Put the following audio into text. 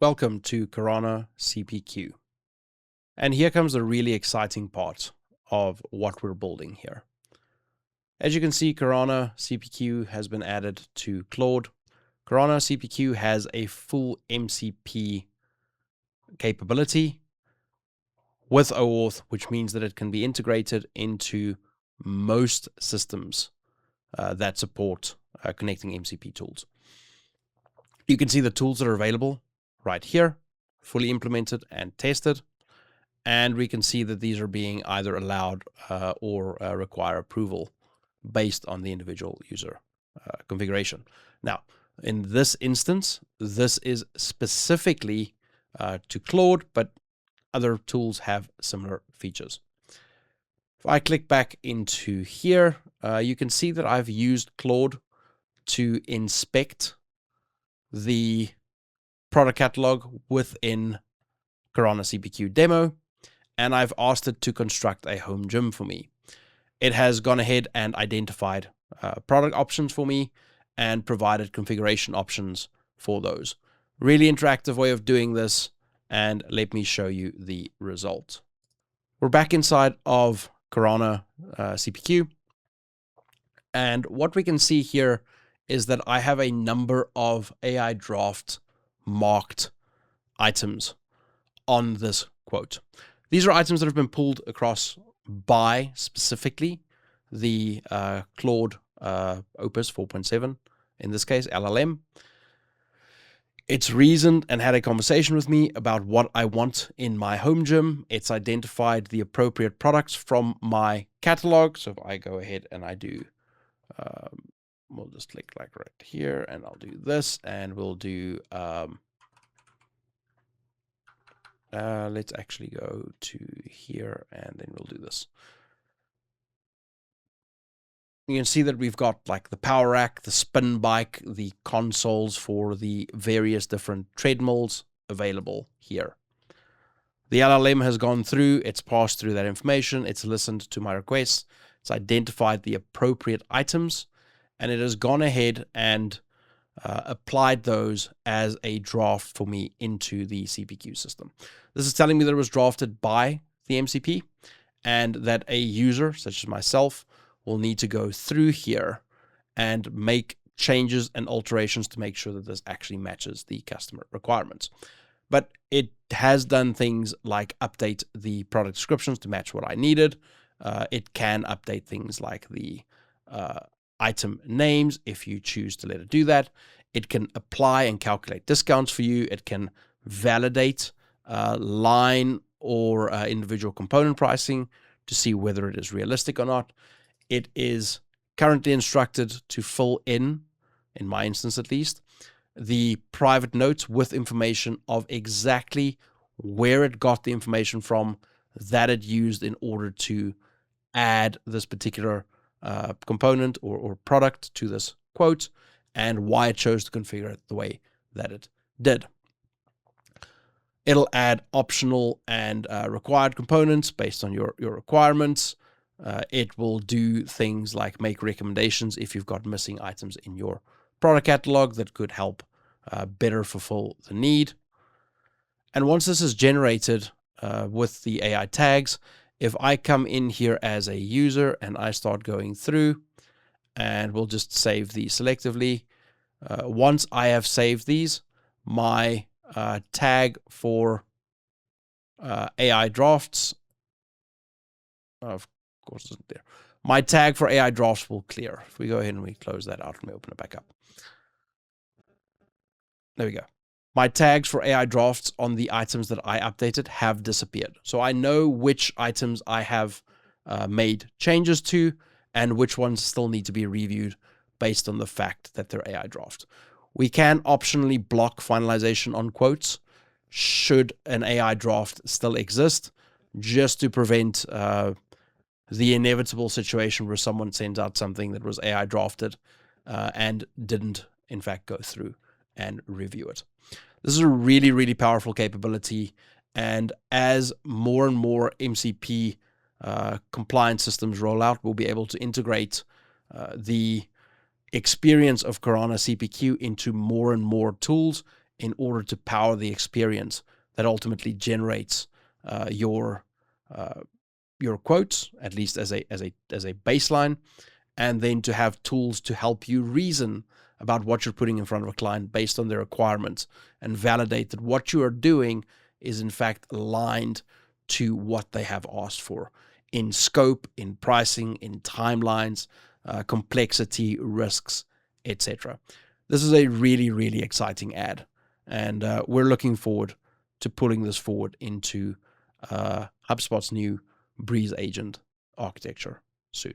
Welcome to Karana CPQ. And here comes the really exciting part of what we're building here. As you can see, Karana CPQ has been added to Claude. Karana CPQ has a full MCP capability with OAuth, which means that it can be integrated into most systems that support connecting MCP tools. You can see the tools that are available right here, fully implemented and tested. And we can see that these are being either allowed or require approval based on the individual user configuration. Now, in this instance, this is specifically to Claude, but other tools have similar features. If I click back into here, you can see that I've used Claude to inspect the product catalog within Karana CPQ demo, and I've asked it to construct a home gym for me. It has gone ahead and identified product options for me and provided configuration options for those. Really interactive way of doing this, and let me show you the result. We're back inside of Karana CPQ, and what we can see here is that I have a number of AI draft marked items on this quote. These are items that have been pulled across by specifically the Claude Opus 4.7, in this case, LLM. It's reasoned and had a conversation with me about what I want in my home gym. It's identified the appropriate products from my catalog. So if I go ahead and I do, we'll just click like right here, and I'll do this, and we'll do, let's actually go to here, and then we'll do this. You can see that we've got like the power rack, the spin bike, the consoles for the various different treadmills available here. The LLM has gone through, it's passed through that information, it's listened to my requests, it's identified the appropriate items, and it has gone ahead and applied those as a draft for me into the CPQ system. This is telling me that it was drafted by the MCP, and that a user such as myself will need to go through here and make changes and alterations to make sure that this actually matches the customer requirements. But it has done things like update the product descriptions to match what I needed. It can update things like the item names if you choose to let it do that. It can apply and calculate discounts for you. It can validate line or individual component pricing to see whether it is realistic or not. It is currently instructed to fill in my instance at least, the private notes with information of exactly where it got the information from that it used in order to add this particular component or product to this quote, and why it chose to configure it the way that it did. It'll add optional and required components based on your requirements. It will do things like make recommendations if you've got missing items in your product catalog that could help better fulfill the need. And once this is generated with the AI tags, if I come in here as a user and I start going through, and we'll just save these selectively. Once I have saved these, my tag for AI drafts, of course, isn't there. My tag for AI drafts will clear. If we go ahead and we close that out, let me open it back up. There we go. My tags for AI drafts on the items that I updated have disappeared. So I know which items I have made changes to and which ones still need to be reviewed based on the fact that they're AI draft. We can optionally block finalization on quotes should an AI draft still exist, just to prevent the inevitable situation where someone sends out something that was AI drafted and didn't in fact go through and review it. This is a really, really powerful capability, and as more and more MCP compliance systems roll out, we'll be able to integrate the experience of Karana CPQ into more and more tools in order to power the experience that ultimately generates your quotes, at least as a baseline, and then to have tools to help you reason about what you're putting in front of a client based on their requirements and validate that what you are doing is in fact aligned to what they have asked for in scope, in pricing, in timelines, complexity, risks, etc. This is a really, really exciting ad, and we're looking forward to pulling this forward into HubSpot's new Breeze agent architecture soon.